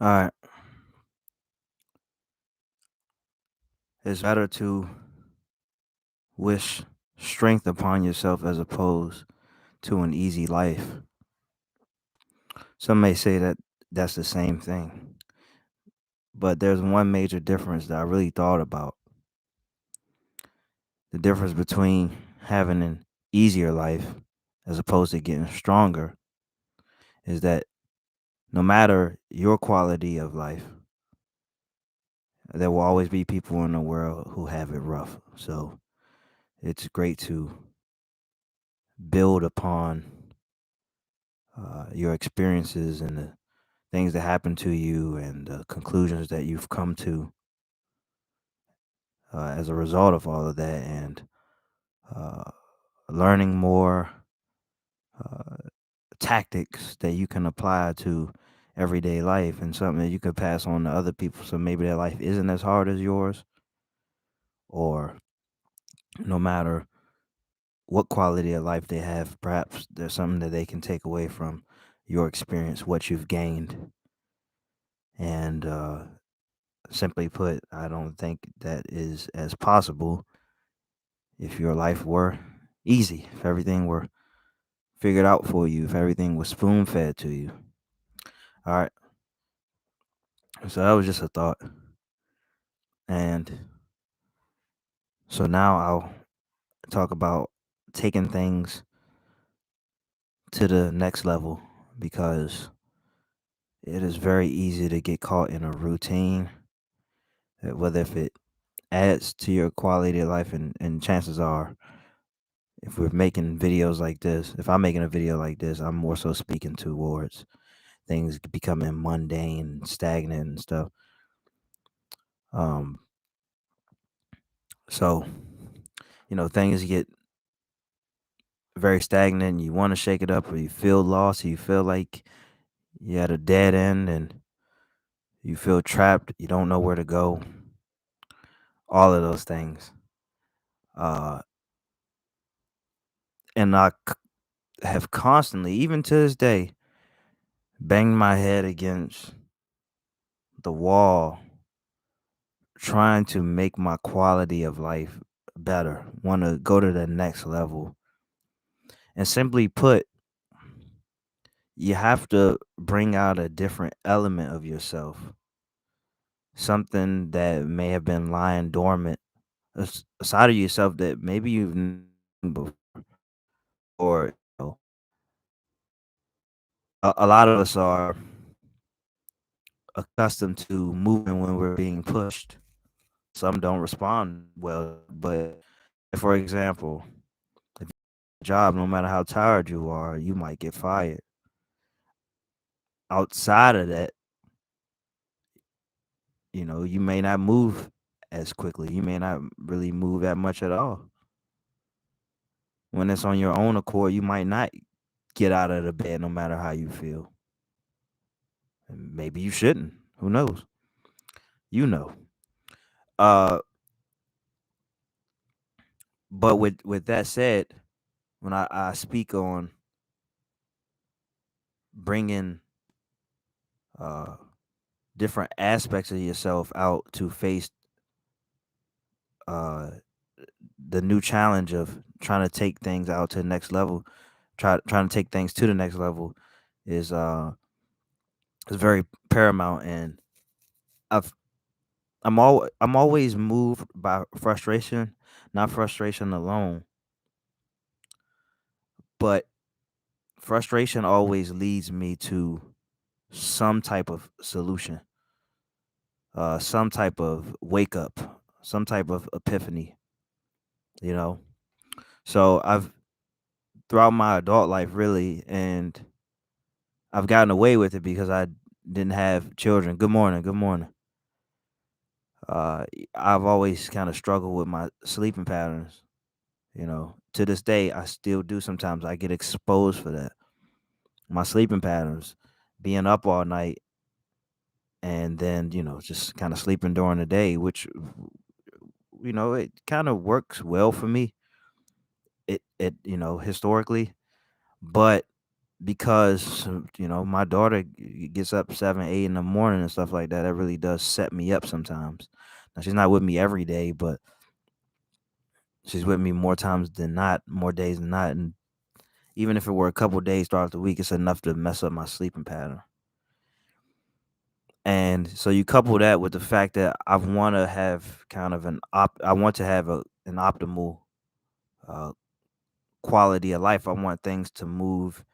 All right. It's better to wish strength upon yourself as opposed to an easy life. Some may say that that's the same thing, but there's one major difference that I really thought about. The difference between having an easier life as opposed to getting stronger is that no matter your quality of life, there will always be people in the world who have it rough. So it's great to build upon your experiences and the things that happen to you and the conclusions that you've come to as a result of all of that, and uh, learning more uh, tactics that you can apply to everyday life and something that you could pass on to other people. So maybe their life isn't as hard as yours, or no matter what quality of life they have, perhaps there's something that they can take away from your experience, what you've gained. And simply put, I don't think that is as possible if your life were easy, if everything were figured out for you, if everything was spoon fed to you. All right. So that was just a thought. And so now I'll talk about taking things to the next level because it is very easy to get caught in a routine, whether if it adds to your quality of life, and chances are, if we're making videos like this, if I'm making a video like this, I'm more so speaking towards things becoming mundane, stagnant, and stuff. Um, so things get very stagnant. And you want to shake it up, or you feel lost, or you feel like you're at a dead end, and you feel trapped. You don't know where to go. All of those things. Uh, and have constantly, even to this day, banged my head against the wall, trying to make my quality of life better. Want to go to the next level. And simply put, you have to bring out a different element of yourself, something that may have been lying dormant, a side of yourself that maybe you've known before. Or a lot of us are accustomed to moving when we're being pushed. Some don't respond well, but for example, if you job, no matter how tired you are, you might get fired. Outside of that, you may not move as quickly. You may not really move that much at all. When it's on your own accord, you might not get out of the bed no matter how you feel. And maybe you shouldn't. Who knows? You know. Uh, but with that said, when I speak on bringing uh different aspects of yourself out to face uh the new challenge of trying to take things out to the next level, trying to take things to the next level is very paramount. And I've I'm always moved by frustration, not frustration alone, but frustration always leads me to some type of solution, some type of wake up, some type of epiphany, you know. So I've throughout my adult life really, and I've gotten away with it because I didn't have children. Good morning, good morning. I've always kind of struggled with my sleeping patterns. To this day, I still do. Sometimes I get exposed for that. My sleeping patterns, being up all night, and then just kind of sleeping during the day, which it kind of works well for me. It historically, but because my daughter gets up 7, 8 in the morning and stuff like that. That really does set me up sometimes. Now she's not with me every day, but she's with me more times than not, more days than not. And even if it were a couple days throughout the week, it's enough to mess up my sleeping pattern. And so you couple that with the fact that I want to have kind of I want to have an optimal uh, quality of life. I want things to move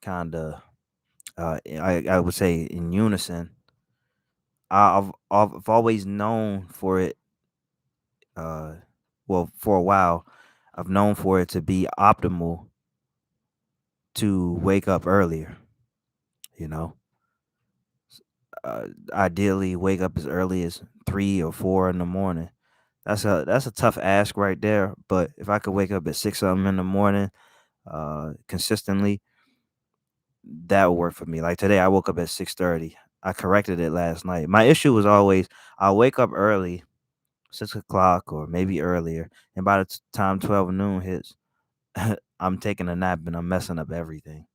kind of, I would say, in unison. I've always known for it. Uh, well, for a while, I've known for it to be optimal to wake up earlier. You know, ideally wake up as early as 3 or 4 in the morning. That's a tough ask right there. But if I could wake up at 6 something in the morning, consistently, that would work for me. Like today, I woke up at 6:30. I corrected it last night. My issue was always I wake up early, 6 o'clock or maybe earlier, and by the time 12 noon hits, I'm taking a nap and I'm messing up everything.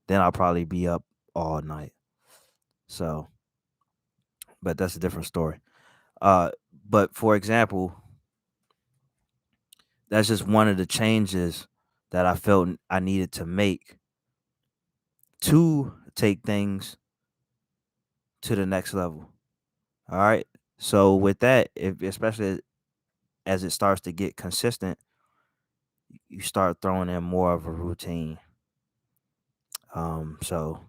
Then I'll probably be up all night. So, but that's a different story. Uh, but for example, that's just one of the changes that I felt I needed to make to take things to the next level. All right. So with that, if especially as it starts to get consistent, you start throwing in more of a routine. So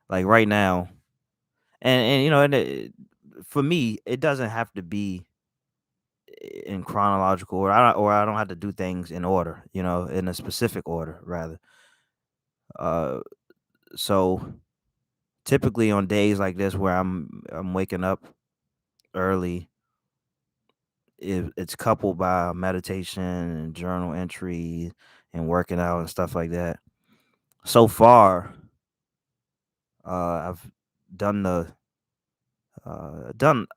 like right now, for me, it doesn't have to be in chronological order. I don't have to do things in order. In a specific order rather. Uh, so typically on days like this where I'm waking up early, it's coupled by meditation and journal entry and working out and stuff like that. So far, I've done done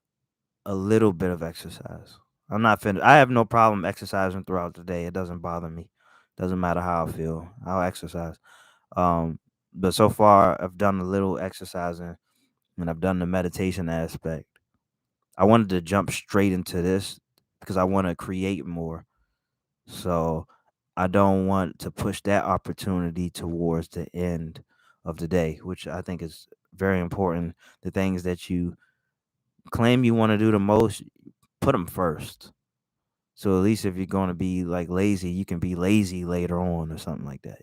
a little bit of exercise. I'm not finished. I have no problem exercising throughout the day. It doesn't bother me. Doesn't matter how I feel. I'll exercise. But so far, I've done a little exercising and I've done the meditation aspect. I wanted to jump straight into this because I want to create more. So I don't want to push that opportunity towards the end of the day, which I think is very important. The things that you claim you want to do the most, put them first. So at least if you're going to be like lazy, you can be lazy later on or something like that.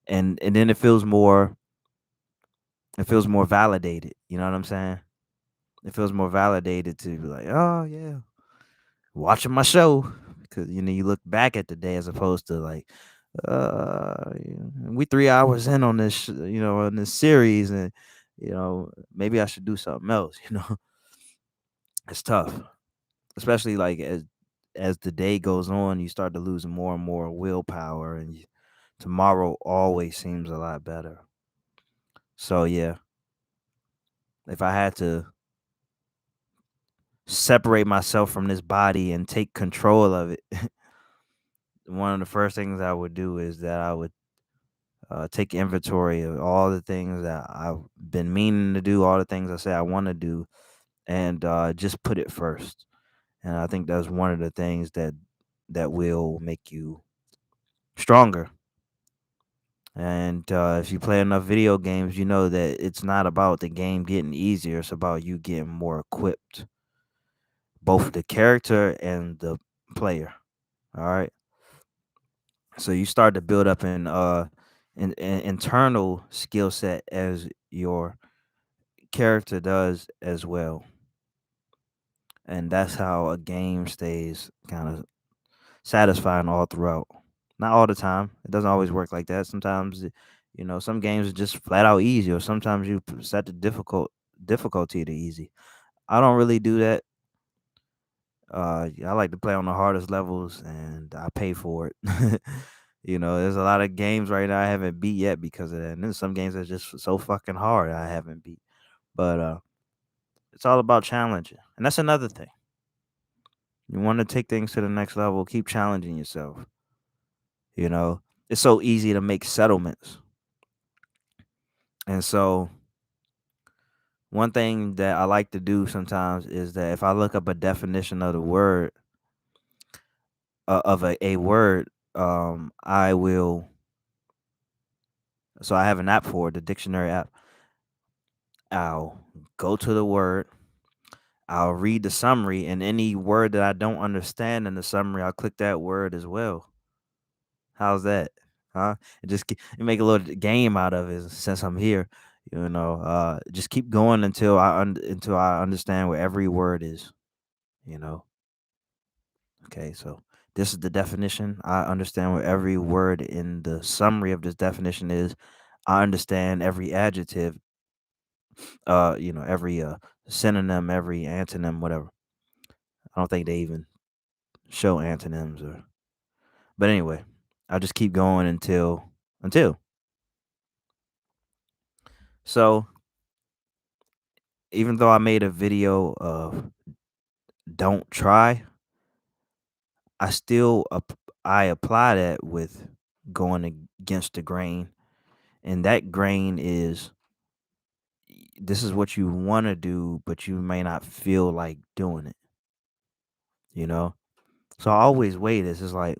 And then it feels more validated. You know what I'm saying? It feels more validated to be like, oh yeah, watching my show because you look back at the day as opposed to like we 3 hours in on this on this series, and maybe I should do something else. It's tough, especially like as the day goes on, you start to lose more and more willpower, and tomorrow always seems a lot better. So yeah, if I had to separate myself from this body and take control of it, one of the first things I would do is that I would take inventory of all the things that I've been meaning to do, all the things I say I want to do, and just put it first. And I think that's one of the things that will make you stronger. And if you play enough video games, you know that it's not about the game getting easier; it's about you getting more equipped, both the character and the player. All right. So you start to build up an internal skill set as your character does as well. And that's how a game stays kind of satisfying all throughout. Not all the time. It doesn't always work like that. Sometimes, some games are just flat out easy, or sometimes you set the difficulty to easy. I don't really do that. I like to play on the hardest levels, and I pay for it. There's a lot of games right now I haven't beat yet because of that. And then some games are just so fucking hard I haven't beat. But it's all about challenging, and that's another thing. You want to take things to the next level, keep challenging yourself. You know, it's so easy to make settlements. And so one thing that I like to do sometimes is that if I look up a definition of the word of a word, I will. So I have an app for it, the dictionary app. I'll go to the word. I'll read the summary, and any word that I don't understand in the summary, I'll click that word as well. How's that? Huh? And just you make a little game out of it since I'm here. Just keep going until until I understand what every word is. You know. Okay, so this is the definition. I understand what every word in the summary of this definition is. I understand every adjective, every synonym, every antonym, whatever. I don't think they even show antonyms or but anyway, I'll just keep going until. So even though I made a video of don't try, I still I apply that with going against the grain, and that grain is this is what you want to do, but you may not feel like doing it, you know? So I always weigh this. It's like,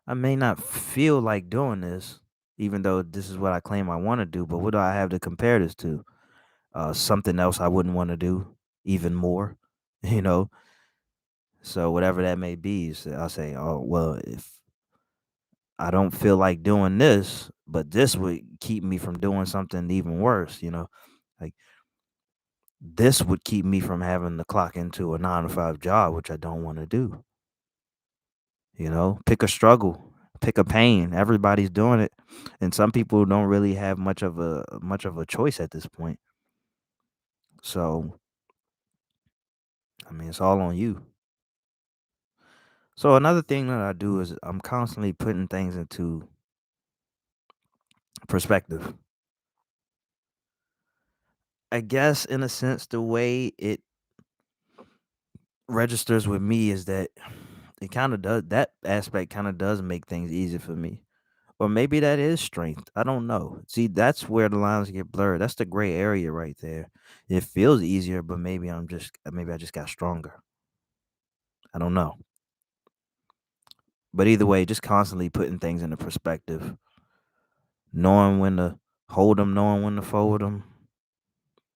I may not feel like doing this, even though this is what I claim I want to do, but what do I have to compare this to? Something else I wouldn't want to do even more, you know? So whatever that may be, I'll say, oh, well, if I don't feel like doing this, but this would keep me from doing something even worse, like this would keep me from having to clock into a 9 to 5 job, which I don't want to do. Pick a struggle, pick a pain. Everybody's doing it, and some people don't really have much of a choice at this point. So, I mean, it's all on you. So another thing that I do is I'm constantly putting things into perspective. I guess in a sense, the way it registers with me is that it kind of does that aspect kind of does make things easy for me. Or maybe that is strength. I don't know. See, that's where the lines get blurred. That's the gray area right there. It feels easier, but maybe I just got stronger. I don't know. But either way, just constantly putting things into perspective, knowing when to hold them, knowing when to fold them,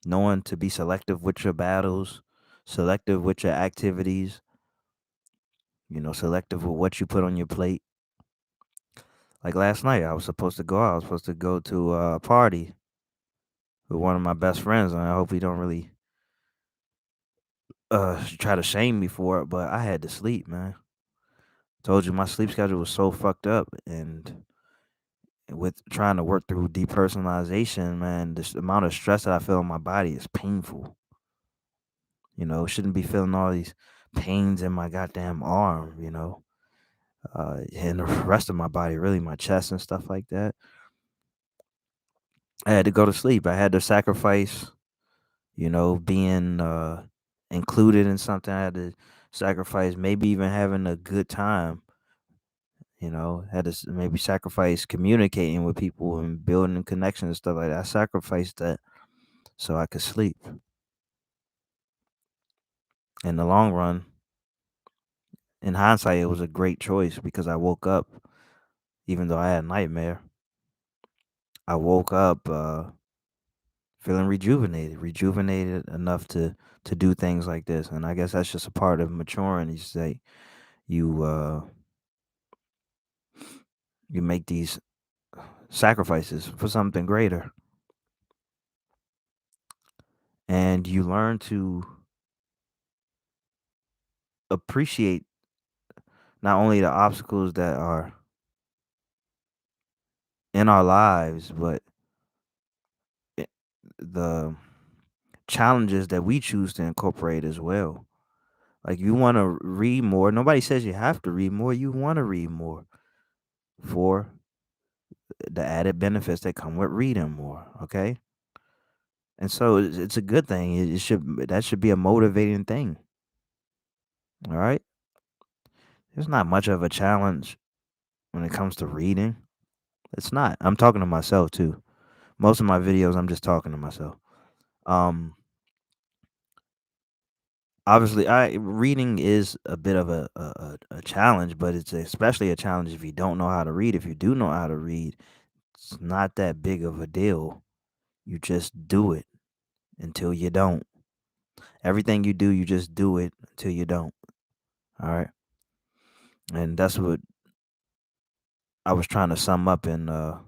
knowing to be selective with your battles, selective with your activities, selective with what you put on your plate. Like last night, I was supposed to go out. I was supposed to go to a party with one of my best friends, and I hope he don't really try to shame me for it. But I had to sleep, man. Told you my sleep schedule was so fucked up, and with trying to work through depersonalization, man, this amount of stress that I feel in my body is painful. Shouldn't be feeling all these pains in my goddamn arm, and the rest of my body, really my chest and stuff like that. I had to go to sleep. I had to sacrifice, being included in something. I had to sacrifice maybe even having a good time. Had to maybe sacrifice communicating with people and building connections and stuff like that. I sacrificed that so I could sleep. In the long run, in hindsight, it was a great choice because I woke up, even though I had a nightmare. I woke up feeling rejuvenated enough to do things like this. And I guess that's just a part of maturing. You say you you make these sacrifices for something greater, and you learn to appreciate not only the obstacles that are in our lives, but i- the challenges that we choose to incorporate as well. Like you want to read more. Nobody says you have to read more. You want to read more for the added benefits that come with reading more. Okay, and so it's a good thing. That should be a motivating thing. All right, it's not much of a challenge when it comes to reading. It's not. I'm talking to myself too. Most of my videos, I'm just talking to myself. Um, Obviously, I reading is a bit of a challenge, but it's especially a challenge if you don't know how to read. If you do know how to read, it's not that big of a deal. You just do it until you don't. Everything you do, you just do it until you don't. All right, and that's what I was trying to sum up in the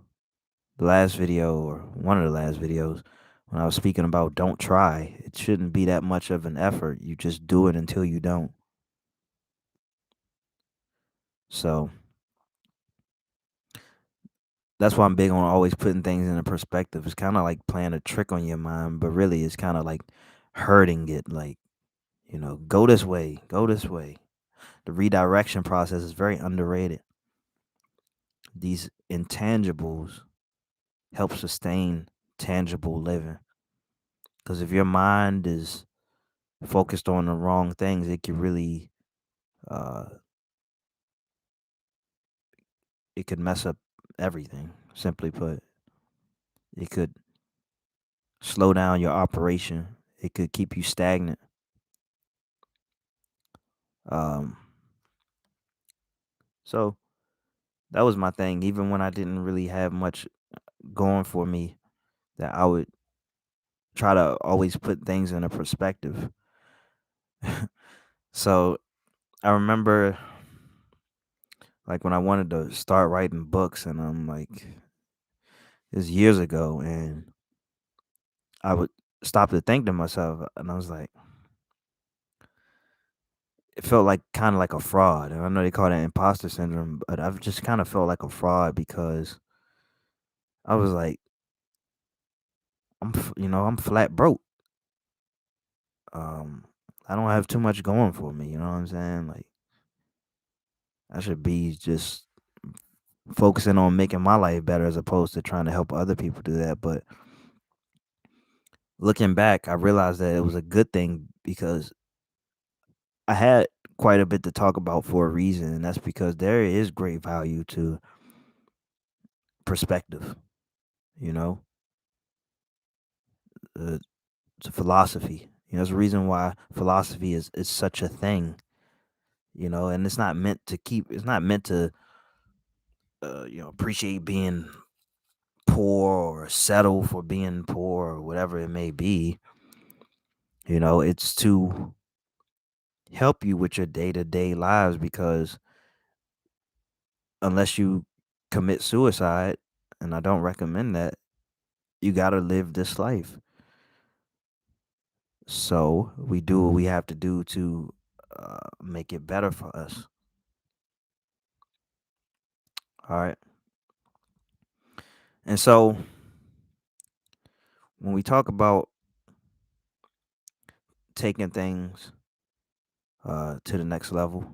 last video or one of the last videos when I was speaking about don't try. It shouldn't be that much of an effort. You just do it until you don't. So that's why I'm big on always putting things in a perspective. It's kind of like playing a trick on your mind, but really it's kind of like hurting it. Like, go this way, go this way. The redirection process is very underrated. These intangibles help sustain tangible living. Because if your mind is focused on the wrong things, it could really, uh, it could mess up everything. Simply put, it could slow down your operation. It could keep you stagnant. Um, so that was my thing. Even when I didn't really have much going for me, that I would try to always put things in a perspective. So I remember like when I wanted to start writing books, and I'm like, this years ago, and I would stop to think to myself, and I was like, it felt like kind of like a fraud. And I know they call that imposter syndrome, but I've just kind of felt like a fraud because I was like, I'm flat broke. Um, I don't have too much going for me. You know what I'm saying? Like I should be just focusing on making my life better as opposed to trying to help other people do that. But looking back, I realized that it was a good thing because I had quite a bit to talk about for a reason, and that's because there is great value to perspective. You know, uh, to philosophy. There's a reason why philosophy is such a thing. And it's not meant to keep. It's not meant to appreciate being poor or settle for being poor or whatever it may be. It's to help you with your day-to-day lives because unless you commit suicide, and I don't recommend that, you got to live this life. So we do what we have to do to make it better for us. All right. And so when we talk about taking things to the next level,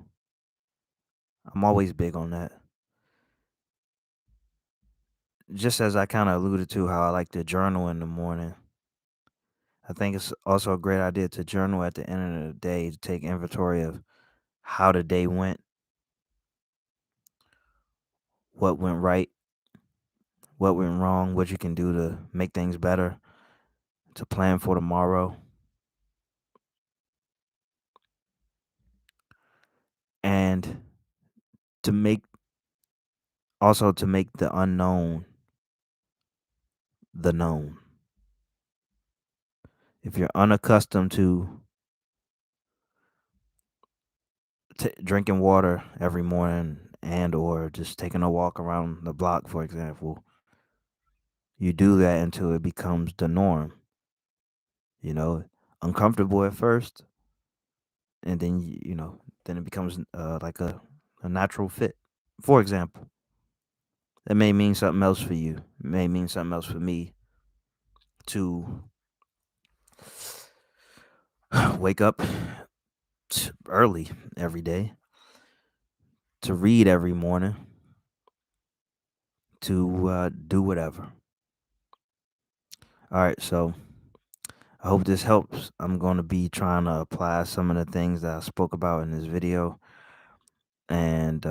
I'm always big on that. Just as I kind of alluded to how I like to journal in the morning, I think it's also a great idea to journal at the end of the day to take inventory of how the day went, what went right, what went wrong, what you can do to make things better, to plan for tomorrow, and to make to make the unknown the known. If you're unaccustomed to drinking water every morning and or just taking a walk around the block, for example, you do that until it becomes the norm. You know, uncomfortable at first, and then then it becomes like a natural fit. For example, that may mean something else for you. It may mean something else for me to wake up early every day, to read every morning, to do whatever. All right, so I hope this helps. I'm going to be trying to apply some of the things that I spoke about in this video, and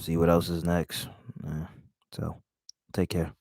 see what else is next. Uh, so take care.